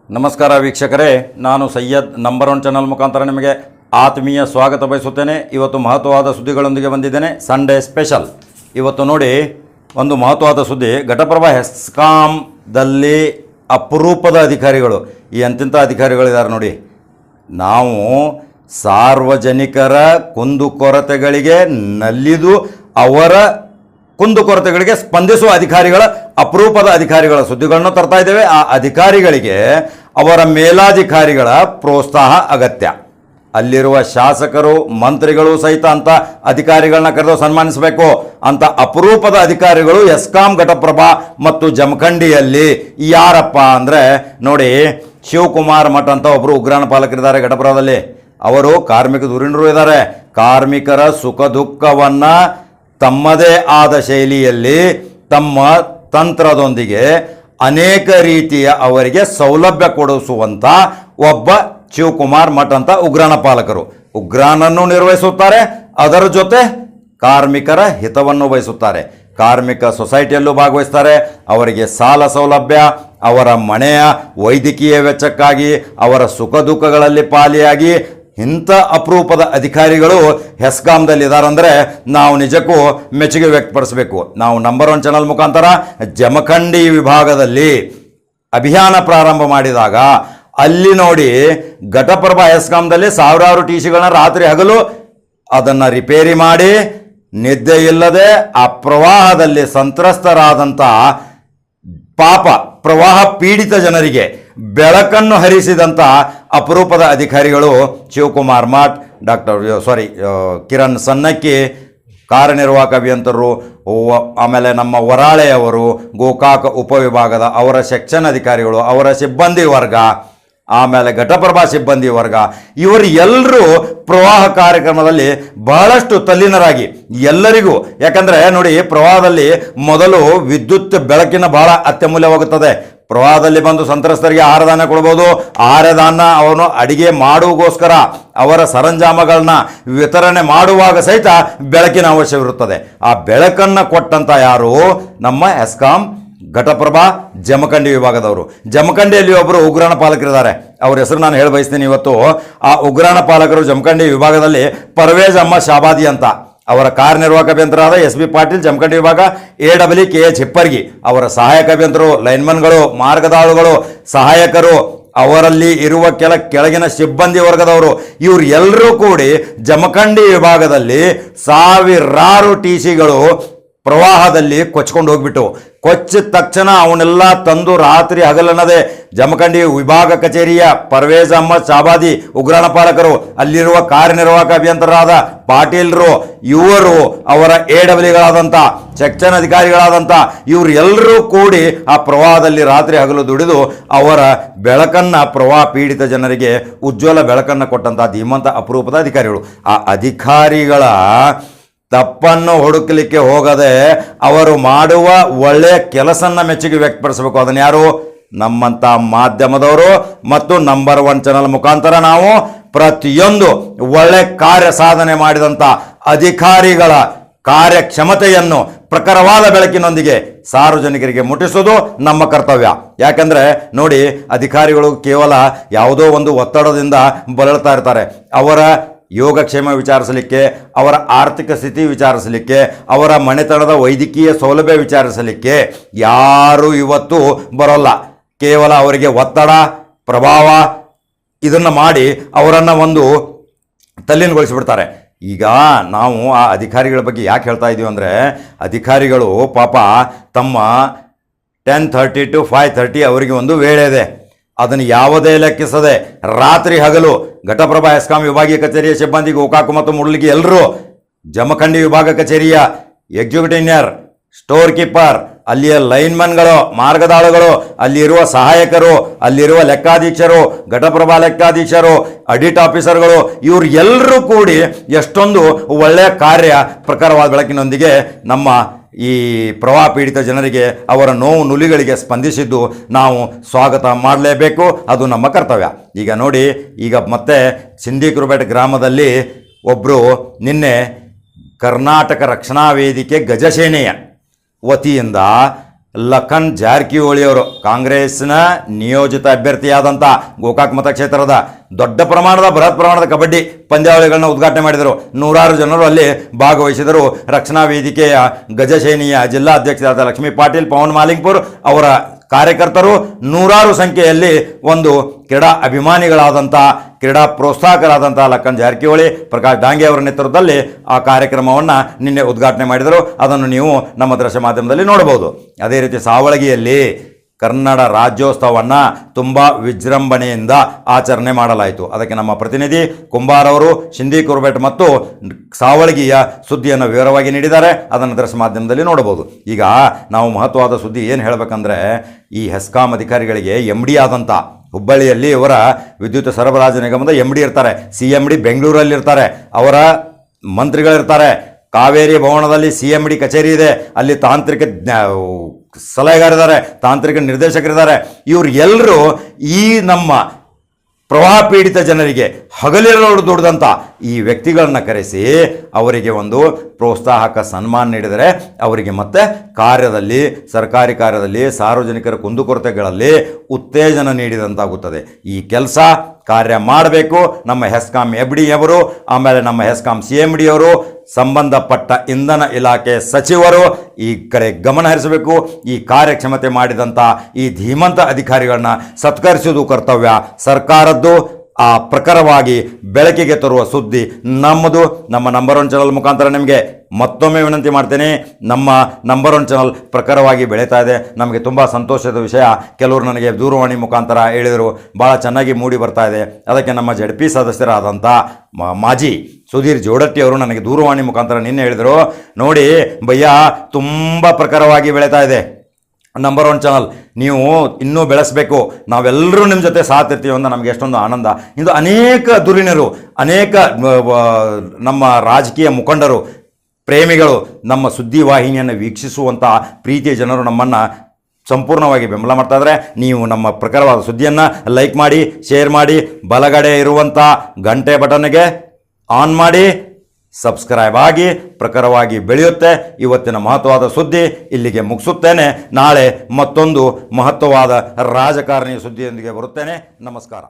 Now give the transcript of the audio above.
ನಮಸ್ಕಾರ ವೀಕ್ಷಕರೇ, ನಾನು ಸೈಯದ್ ನಂಬರ್ 1 ಚಾನಲ್ ಮುಖಾಂತರ ನಿಮಗೆ ಆತ್ಮೀಯ ಸ್ವಾಗತ ಬಯಸುತ್ತೇನೆ. ಇವತ್ತು ಮಹತ್ವವಾದ ಸುದ್ದಿಗಳೊಂದಿಗೆ ಬಂದಿದ್ದೇನೆ. Sunday special. ಇವತ್ತು ನೋಡಿ, ಒಂದು ಮಹತ್ವವಾದ ಸುದ್ದಿ. ಘಟಪ್ರಭಾ ಹೆಸ್ಕಾಂದಲ್ಲಿ ಅಪರೂಪದ ಅಧಿಕಾರಿಗಳು, ಈ ಅಂತಿಂಥ ಅಧಿಕಾರಿಗಳಿದ್ದಾರೆ ನೋಡಿ. ನಾವು ಸಾರ್ವಜನಿಕರ ಕುಂದುಕೊರತೆಗಳಿಗೆ ನಲ್ಲಿದು ಅವರ ಕುಂದುಕೊರತೆಗಳಿಗೆ ಸ್ಪಂದಿಸುವ ಅಧಿಕಾರಿಗಳ ಅಪರೂಪದ ಅಧಿಕಾರಿಗಳ ಸುದ್ದಿಗಳನ್ನು ತರ್ತಾ ಇದ್ದೇವೆ. ಆ ಅಧಿಕಾರಿಗಳಿಗೆ ಅವರ ಮೇಲಾಧಿಕಾರಿಗಳ ಪ್ರೋತ್ಸಾಹ ಅಗತ್ಯ. ಅಲ್ಲಿರುವ ಶಾಸಕರು ಮಂತ್ರಿಗಳು ಸಹಿತ ಅಂತ ಅಧಿಕಾರಿಗಳನ್ನ ಕರೆದು ಸನ್ಮಾನಿಸಬೇಕು. ಅಂತ ಅಪರೂಪದ ಅಧಿಕಾರಿಗಳು ಹೆಸ್ಕಾಂ ಘಟಪ್ರಭಾ ಮತ್ತು ಜಮಖಂಡಿಯಲ್ಲಿ ಯಾರಪ್ಪ ಅಂದರೆ ನೋಡಿ, ಶಿವಕುಮಾರ್ ಮಠ ಅಂತ ಒಬ್ಬರು ಉಗ್ರಾಣ ಪಾಲಕರಿದ್ದಾರೆ ಘಟಪ್ರಭಾದಲ್ಲಿ. ಅವರು ಕಾರ್ಮಿಕ ಧುರೀಣರು ಇದ್ದಾರೆ. ಕಾರ್ಮಿಕರ ಸುಖ ದುಃಖವನ್ನು ತಮ್ಮದೇ ಆದ ಶೈಲಿಯಲ್ಲಿ ತಮ್ಮ ತಂತ್ರದೊಂದಿಗೆ ಅನೇಕ ರೀತಿಯ ಅವರಿಗೆ ಸೌಲಭ್ಯ ಕೊಡಿಸುವಂಥ ಒಬ್ಬ ಶಿವಕುಮಾರ್ ಮಠ ಅಂತ ಉಗ್ರಾಣ ಪಾಲಕರು. ಉಗ್ರಾಣನ್ನು ನಿರ್ವಹಿಸುತ್ತಾರೆ, ಅದರ ಜೊತೆ ಕಾರ್ಮಿಕರ ಹಿತವನ್ನು ಬಯಸುತ್ತಾರೆ. ಕಾರ್ಮಿಕ ಸೊಸೈಟಿಯಲ್ಲೂ ಭಾಗವಹಿಸ್ತಾರೆ. ಅವರಿಗೆ ಸಾಲ ಸೌಲಭ್ಯ, ಅವರ ಮನೆಯ ವೈದ್ಯಕೀಯ ವೆಚ್ಚಕ್ಕಾಗಿ, ಅವರ ಸುಖ ದುಃಖಗಳಲ್ಲಿ ಪಾಲಿಯಾಗಿ ಇಂಥ ಅಪರೂಪದ ಅಧಿಕಾರಿಗಳು ಹೆಸ್ಕಾಂದಲ್ಲಿದ್ದಾರಂದರೆ ನಾವು ನಿಜಕ್ಕೂ ಮೆಚ್ಚುಗೆ ವ್ಯಕ್ತಪಡಿಸಬೇಕು. ನಾವು ನಂಬರ್ 1 ಚಾನಲ್ ಮುಖಾಂತರ ಜಮಖಂಡಿ ವಿಭಾಗದಲ್ಲಿ ಅಭಿಯಾನ ಪ್ರಾರಂಭ ಮಾಡಿದಾಗ ಅಲ್ಲಿ ನೋಡಿ, ಘಟಪ್ರಭಾ ಹೆಸ್ಕಾಂದಲ್ಲಿ ಸಾವಿರಾರು ಟಿಸಿಗಳನ್ನ ರಾತ್ರಿ ಹಗಲು ಅದನ್ನು ರಿಪೇರಿ ಮಾಡಿ ನಿದ್ದೆ ಇಲ್ಲದೆ ಆ ಪ್ರವಾಹದಲ್ಲಿ ಸಂತ್ರಸ್ತರಾದಂಥ ಪಾಪ ಪ್ರವಾಹ ಪೀಡಿತ ಜನರಿಗೆ ಬೆಳಕನ್ನು ಹರಿಸಿದಂಥ ಅಪರೂಪದ ಅಧಿಕಾರಿಗಳು ಶಿವಕುಮಾರ್ ಮಠ್, ಕಿರಣ್ ಸನ್ನಕ್ಕಿ, ಕಾರ್ಯನಿರ್ವಾಹಕ ಅಭಿಯಂತರರು, ಆಮೇಲೆ ನಮ್ಮ ವರಾಳೆಯವರು, ಗೋಕಾಕ ಉಪವಿಭಾಗದ ಅವರ ಸೆಕ್ಷನ್ ಅಧಿಕಾರಿಗಳು, ಅವರ ಸಿಬ್ಬಂದಿ ವರ್ಗ, ಆಮೇಲೆ ಘಟಪ್ರಭಾ ಸಿಬ್ಬಂದಿ ವರ್ಗ, ಇವರು ಎಲ್ಲರೂ ಪ್ರವಾಹ ಕಾರ್ಯಕ್ರಮದಲ್ಲಿ ಬಹಳಷ್ಟು ತಲ್ಲೀನರಾಗಿ ಎಲ್ಲರಿಗೂ, ಯಾಕಂದರೆ ನೋಡಿ, ಪ್ರವಾಹದಲ್ಲಿ ಮೊದಲು ವಿದ್ಯುತ್ ಬೆಳಕಿನ ಬಹಳ ಅತ್ಯಮೂಲ್ಯವಾಗುತ್ತದೆ. ಪ್ರವಾಹದಲ್ಲಿ ಬಂದು ಸಂತ್ರಸ್ತರಿಗೆ ಆಹಾರದಾನ ಕೊಡ್ಬೋದು. ಆಹಾರದಾನ ಅವನು ಅಡಿಗೆ ಮಾಡುವಗೋಸ್ಕರ ಅವರ ಸರಂಜಾಮಗಳನ್ನ ವಿತರಣೆ ಮಾಡುವಾಗ ಸಹಿತ ಬೆಳಕಿನ ಅವಶ್ಯವಿರುತ್ತದೆ. ಆ ಬೆಳಕನ್ನು ಕೊಟ್ಟಂತ ಯಾರು? ನಮ್ಮ ಹೆಸ್ಕಾಂ ಘಟಪ್ರಭಾ ಜಮಖಂಡಿ ವಿಭಾಗದವರು. ಜಮಖಂಡಿಯಲ್ಲಿ ಒಬ್ಬರು ಉಗ್ರಾಣ ಪಾಲಕರಿದ್ದಾರೆ. ಅವ್ರ ಹೆಸರು ನಾನು ಹೇಳಿ ಬಯಸ್ತೀನಿ ಇವತ್ತು. ಆ ಉಗ್ರಾಣ ಪಾಲಕರು ಜಮಖಂಡಿ ವಿಭಾಗದಲ್ಲಿ ಪರ್ವೇಜ್ ಅಹ್ಮದ್ ಶಾಬಾದಿ ಅಂತ, ಅವರ ಕಾರ್ಯನಿರ್ವಾಹಕ ಅಭಿಯಂತರಾದ SB ಪಾಟೀಲ್ ಜಮಖಂಡಿ ವಿಭಾಗ, AWKH ಹಿಪ್ಪರ್ಗಿ, ಅವರ ಸಹಾಯಕ ಅಭಿಯಂತರು, ಲೈನ್ಮನ್ಗಳು, ಮಾರ್ಗದಾಳುಗಳು, ಸಹಾಯಕರು, ಅವರಲ್ಲಿ ಇರುವ ಕೆಳಗಿನ ಸಿಬ್ಬಂದಿ ವರ್ಗದವರು, ಇವರು ಎಲ್ಲರೂ ಕೂಡಿ ಜಮಖಂಡಿ ವಿಭಾಗದಲ್ಲಿ ಸಾವಿರಾರು ಟಿಸಿಗಳು ಪ್ರವಾಹದಲ್ಲಿ ಕೊಚ್ಕೊಂಡು ಹೋಗ್ಬಿಟ್ಟು, ಕೊಚ್ಚಿದ ತಕ್ಷಣ ಅವನ್ನೆಲ್ಲ ತಂದು ರಾತ್ರಿ ಹಗಲನ್ನದೇ ಜಮಖಂಡಿ ವಿಭಾಗ ಕಚೇರಿಯ ಪರ್ವೇಜ್ ಅಹ್ಮದ್ ಶಾಬಾದಿ ಉಗ್ರಾಣ ಪಾಲಕರು, ಅಲ್ಲಿರುವ ಕಾರ್ಯನಿರ್ವಾಹಕ ಅಭಿಯಂತರಾದ ಪಾಟೀಲ್ರು, ಇವರು ಅವರ AWಗಳಾದಂಥ ಸೆಕ್ಷನ್ ಅಧಿಕಾರಿಗಳಾದಂಥ ಇವರು ಎಲ್ಲರೂ ಕೂಡಿ ಆ ಪ್ರವಾಹದಲ್ಲಿ ರಾತ್ರಿ ಹಗಲು ದುಡಿದು ಅವರ ಬೆಳಕನ್ನು, ಪ್ರವಾಹ ಪೀಡಿತ ಜನರಿಗೆ ಉಜ್ವಲ ಬೆಳಕನ್ನು ಕೊಟ್ಟಂಥ ಧೀಮಂತ ಅಪರೂಪದ ಅಧಿಕಾರಿಗಳು. ಆ ಅಧಿಕಾರಿಗಳ ತಪ್ಪನ್ನು ಹುಡುಕಲಿಕ್ಕೆ ಹೋಗದೆ ಅವರು ಮಾಡುವ ಒಳ್ಳೆಯ ಕೆಲಸನ್ನ ಮೆಚ್ಚುಗೆ ವ್ಯಕ್ತಪಡಿಸಬೇಕು. ಅದನ್ನು ಯಾರು? ನಮ್ಮಂಥ ಮಾಧ್ಯಮದವರು ಮತ್ತು ನಂಬರ್ 1 ಚಾನಲ್ ಮುಖಾಂತರ ನಾವು ಪ್ರತಿಯೊಂದು ಒಳ್ಳೆ ಕಾರ್ಯ ಸಾಧನೆ ಮಾಡಿದಂಥ ಅಧಿಕಾರಿಗಳ ಕಾರ್ಯಕ್ಷಮತೆಯನ್ನು ಪ್ರಖರವಾದ ಬೆಳಕಿನೊಂದಿಗೆ ಸಾರ್ವಜನಿಕರಿಗೆ ಮುಟ್ಟಿಸೋದು ನಮ್ಮ ಕರ್ತವ್ಯ. ಯಾಕಂದರೆ ನೋಡಿ, ಅಧಿಕಾರಿಗಳು ಕೇವಲ ಯಾವುದೋ ಒಂದು ಒತ್ತಡದಿಂದ ಬಳಲ್ತಾ ಇರ್ತಾರೆ. ಅವರ ಯೋಗಕ್ಷೇಮ ವಿಚಾರಿಸಲಿಕ್ಕೆ, ಅವರ ಆರ್ಥಿಕ ಸ್ಥಿತಿ ವಿಚಾರಿಸಲಿಕ್ಕೆ, ಅವರ ಮನೆತನದ ವೈದ್ಯಕೀಯ ಸೌಲಭ್ಯ ವಿಚಾರಿಸಲಿಕ್ಕೆ ಯಾರೂ ಇವತ್ತು ಬರೋಲ್ಲ. ಕೇವಲ ಅವರಿಗೆ ಒತ್ತಡ, ಪ್ರಭಾವ ಇದನ್ನು ಮಾಡಿ ಅವರನ್ನು ಒಂದು ತಲ್ಲೀನಗೊಳಿಸಿಬಿಡ್ತಾರೆ. ಈಗ ನಾವು ಆ ಅಧಿಕಾರಿಗಳ ಬಗ್ಗೆ ಯಾಕೆ ಹೇಳ್ತಾ ಇದ್ದೀವಿ ಅಂದರೆ, ಅಧಿಕಾರಿಗಳು ಪಾಪ ತಮ್ಮ 10:30 to 5:30 ಅವರಿಗೆ ಒಂದು ವೇಳೆ ಇದೆ. ಅದನ್ನು ಯಾವುದೇ ಲೆಕ್ಕಿಸದೆ ರಾತ್ರಿ ಹಗಲು ಘಟಪ್ರಭಾ ಹೆಸ್ಕಾಂ ವಿಭಾಗೀಯ ಕಚೇರಿಯ ಸಿಬ್ಬಂದಿ, ಗೋಕಾಕು ಮತ್ತು ಮುಡ್ಲಿಗಿ ಎಲ್ಲರೂ, ಜಮಖಂಡಿ ವಿಭಾಗ ಕಚೇರಿಯ ಎಕ್ಸಿಕ್ಯೂಟಿವ್ ಇಂಜಿನಿಯರ್, ಸ್ಟೋರ್ ಕೀಪರ್, ಅಲ್ಲಿಯ ಲೈನ್ಮನ್ಗಳು, ಮಾರ್ಗದಾಳುಗಳು, ಅಲ್ಲಿರುವ ಸಹಾಯಕರು, ಅಲ್ಲಿರುವ ಲೆಕ್ಕಾಧೀಶರು, ಘಟಪ್ರಭಾ ಲೆಕ್ಕಾಧೀಶರು, ಆಡಿಟ್ ಆಫೀಸರ್ಗಳು, ಇವರು ಎಲ್ಲರೂ ಕೂಡಿ ಎಷ್ಟೊಂದು ಒಳ್ಳೆಯ ಕಾರ್ಯ ಪ್ರಖರವಾದ ಬೆಳಕಿನೊಂದಿಗೆ ನಮ್ಮ ಈ ಪ್ರವಾಹ ಪೀಡಿತ ಜನರಿಗೆ ಅವರ ನೋವು ನುಲಿಗಳಿಗೆ ಸ್ಪಂದಿಸಿದ್ದು ನಾವು ಸ್ವಾಗತ ಮಾಡಲೇಬೇಕು. ಅದು ನಮ್ಮ ಕರ್ತವ್ಯ. ಈಗ ನೋಡಿ, ಈಗ ಮತ್ತೆ ಸಿಂಧಿಕುರುಪೇಟೆ ಗ್ರಾಮದಲ್ಲಿ ಒಬ್ಬರು ನಿನ್ನೆ ಕರ್ನಾಟಕ ರಕ್ಷಣಾ ವೇದಿಕೆ ಗಜಸೇನೆಯ ವತಿಯಿಂದ ಲಖನ್ ಜಾರಕಿಹೊಳಿ ಅವರು ಕಾಂಗ್ರೆಸ್ನ ನಿಯೋಜಿತ ಅಭ್ಯರ್ಥಿಯಾದಂಥ ಗೋಕಾಕ್ ಮತಕ್ಷೇತ್ರದ ದೊಡ್ಡ ಪ್ರಮಾಣದ ಬೃಹತ್ ಪ್ರಮಾಣದ ಕಬಡ್ಡಿ ಪಂದ್ಯಾವಳಿಗಳನ್ನ ಉದ್ಘಾಟನೆ ಮಾಡಿದರು. ನೂರಾರು ಜನರು ಅಲ್ಲಿ ಭಾಗವಹಿಸಿದರು. ರಕ್ಷಣಾ ವೇದಿಕೆಯ ಗಜಸೇನಿಯ ಜಿಲ್ಲಾ ಅಧ್ಯಕ್ಷರಾದ ಲಕ್ಷ್ಮೀ ಪಾಟೀಲ್, ಪವನ್ ಮಾಲಿಂಗ್ಪುರ್ ಅವರ ಕಾರ್ಯಕರ್ತರು ನೂರಾರು ಸಂಖ್ಯೆಯಲ್ಲಿ ಒಂದು ಕ್ರೀಡಾ ಅಭಿಮಾನಿಗಳಾದಂಥ ಕ್ರೀಡಾ ಪ್ರೋತ್ಸಾಹಕರಾದಂಥ ಲಖನ್ ಜಾರಕಿಹೊಳಿ, ಪ್ರಕಾಶ್ ಡಾಂಗೆ ಅವರ ನೇತೃತ್ವದಲ್ಲಿ ಆ ಕಾರ್ಯಕ್ರಮವನ್ನು ನಿನ್ನೆ ಉದ್ಘಾಟನೆ ಮಾಡಿದರು. ಅದನ್ನು ನೀವು ನಮ್ಮ ದೃಶ್ಯ ಮಾಧ್ಯಮದಲ್ಲಿ ನೋಡಬಹುದು. ಅದೇ ರೀತಿ ಸಾವಳಗಿಯಲ್ಲಿ ಕನ್ನಡ ರಾಜ್ಯೋತ್ಸವವನ್ನು ತುಂಬ ವಿಜೃಂಭಣೆಯಿಂದ ಆಚರಣೆ ಮಾಡಲಾಯಿತು. ಅದಕ್ಕೆ ನಮ್ಮ ಪ್ರತಿನಿಧಿ ಕುಂಬಾರ್ ಅವರು ಶಿಂದಿ ಕುರ್ಬೆಟ್ ಮತ್ತು ಸಾವಳಗಿಯ ಸುದ್ದಿಯನ್ನು ವಿವರವಾಗಿ ನೀಡಿದ್ದಾರೆ. ಅದನ್ನು ದೃಶ್ಯ ಮಾಧ್ಯಮದಲ್ಲಿ ನೋಡಬಹುದು. ಈಗ ನಾವು ಮಹತ್ವವಾದ ಸುದ್ದಿ ಏನು ಹೇಳಬೇಕಂದ್ರೆ, ಈ ಹೆಸ್ಕಾಂ ಅಧಿಕಾರಿಗಳಿಗೆ ಎಮ್ ಡಿ ಆದಂಥ ಹುಬ್ಬಳ್ಳಿಯಲ್ಲಿ ಇವರ ವಿದ್ಯುತ್ ಸರಬರಾಜು ನಿಗಮದ ಎಮ್ ಡಿ ಇರ್ತಾರೆ. CMD ಬೆಂಗಳೂರಲ್ಲಿರ್ತಾರೆ. ಅವರ ಮಂತ್ರಿಗಳಿರ್ತಾರೆ. ಕಾವೇರಿ ಭವನದಲ್ಲಿ CMD ಕಚೇರಿ ಇದೆ. ಅಲ್ಲಿ ತಾಂತ್ರಿಕ ಸಲಹೆಗಾರಿದ್ದಾರೆ, ತಾಂತ್ರಿಕ ನಿರ್ದೇಶಕರಿದ್ದಾರೆ. ಇವರು ಎಲ್ಲರೂ ಈ ನಮ್ಮ ಪ್ರವಾಹ ಪೀಡಿತ ಜನರಿಗೆ ಹಗಲಿರಲು ದುಡಿದಂಥ ಈ ವ್ಯಕ್ತಿಗಳನ್ನು ಕರೆಸಿ ಅವರಿಗೆ ಒಂದು ಪ್ರೋತ್ಸಾಹಕ ಸನ್ಮಾನ ನೀಡಿದರೆ ಅವರಿಗೆ ಮತ್ತೆ ಕಾರ್ಯದಲ್ಲಿ, ಸರ್ಕಾರಿ ಕಾರ್ಯದಲ್ಲಿ, ಸಾರ್ವಜನಿಕರ ಕುಂದುಕೊರತೆಗಳಲ್ಲಿ ಉತ್ತೇಜನ ನೀಡಿದಂತಾಗುತ್ತದೆ. ಈ ಕೆಲಸ ಕಾರ್ಯ ಮಾಡಬೇಕು. ನಮ್ಮ ಹೆಸ್ಕಾಂ FD ಅವರು, ಆಮೇಲೆ ನಮ್ಮ ಹೆಸ್ಕಾಂ CMD ಅವರು, ಸಂಬಂಧಪಟ್ಟ ಇಂಧನ ಇಲಾಖೆ ಸಚಿವರು ಈ ಕಡೆ ಗಮನ ಹರಿಸಬೇಕು. ಈ ಕಾರ್ಯಕ್ಷಮತೆ ಮಾಡಿದಂಥ ಈ ಧೀಮಂತ ಅಧಿಕಾರಿಗಳನ್ನ ಸತ್ಕರಿಸುವುದು ಕರ್ತವ್ಯ ಸರ್ಕಾರದ್ದು. ಆ ಪ್ರಕಾರವಾಗಿ ಬೆಳಕಿಗೆ ತರುವ ಸುದ್ದಿ ನಮ್ಮದು. ನಮ್ಮ ನಂಬರ್ 1 ಚಾನಲ್ ಮುಖಾಂತರ ನಿಮಗೆ ಮತ್ತೊಮ್ಮೆ ವಿನಂತಿ ಮಾಡ್ತೇನೆ, ನಮ್ಮ ನಂಬರ್ 1 ಚಾನಲ್ ಪ್ರಕಾರವಾಗಿ ಬೆಳೀತಾ ಇದೆ. ನಮಗೆ ತುಂಬ ಸಂತೋಷದ ವಿಷಯ. ಕೆಲವರು ನನಗೆ ದೂರವಾಣಿ ಮುಖಾಂತರ ಹೇಳಿದರು, ಭಾಳ ಚೆನ್ನಾಗಿ ಮೂಡಿ ಬರ್ತಾ ಇದೆ. ಅದಕ್ಕೆ ನಮ್ಮ ZP ಸದಸ್ಯರಾದಂಥ ಮಾಜಿ ಸುಧೀರ್ ಜೋಡಟ್ಟಿ ಅವರು ನನಗೆ ದೂರವಾಣಿ ಮುಖಾಂತರ ನಿನ್ನೆ ಹೇಳಿದರು, ನೋಡಿ ಭಯ್ಯ ತುಂಬ ಪ್ರಕಾರವಾಗಿ ಬೆಳೀತಾ ಇದೆ ನಂಬರ್ 1 ಚಾನಲ್, ನೀವು ಇನ್ನೂ ಬೆಳೆಸಬೇಕು, ನಾವೆಲ್ಲರೂ ನಿಮ್ಮ ಜೊತೆ ಸಾಥ್ ಇರ್ತೀವಿ ಅಂತ ನಮಗೆ ಎಷ್ಟೊಂದು ಆನಂದ. ಇದು ಅನೇಕ ಧುರೀಣರು, ಅನೇಕ ನಮ್ಮ ರಾಜಕೀಯ ಮುಖಂಡರು, ಪ್ರೇಮಿಗಳು ನಮ್ಮ ಸುದ್ದಿವಾಹಿನಿಯನ್ನು ವೀಕ್ಷಿಸುವಂಥ ಪ್ರೀತಿಯ ಜನರು ನಮ್ಮನ್ನು ಸಂಪೂರ್ಣವಾಗಿ ಬೆಂಬಲ ಮಾಡ್ತಾ ಇದ್ದಾರೆ. ನೀವು ನಮ್ಮ ಪ್ರಕಾರವಾದ ಸುದ್ದಿಯನ್ನು ಲೈಕ್ ಮಾಡಿ, ಶೇರ್ ಮಾಡಿ, ಬಲಗಡೆ ಇರುವಂಥ ಗಂಟೆ ಬಟನ್ಗೆ ಆನ್ ಮಾಡಿ, ಸಬ್ಸ್ಕ್ರೈಬ್ ಆಗಿ ಪ್ರಕಾರವಾಗಿ ಬೆಳೆಯುತ್ತೆ. ಇವತ್ತಿನ ಮಹತ್ವವಾದ ಸುದ್ದಿ ಇಲ್ಲಿಗೆ ಮುಗಿಸುತ್ತೇನೆ. ನಾಳೆ ಮತ್ತೊಂದು ಮಹತ್ವವಾದ ರಾಜಕಾರಣಿ ಸುದ್ದಿಯೊಂದಿಗೆ ಬರುತ್ತೇನೆ. ನಮಸ್ಕಾರ.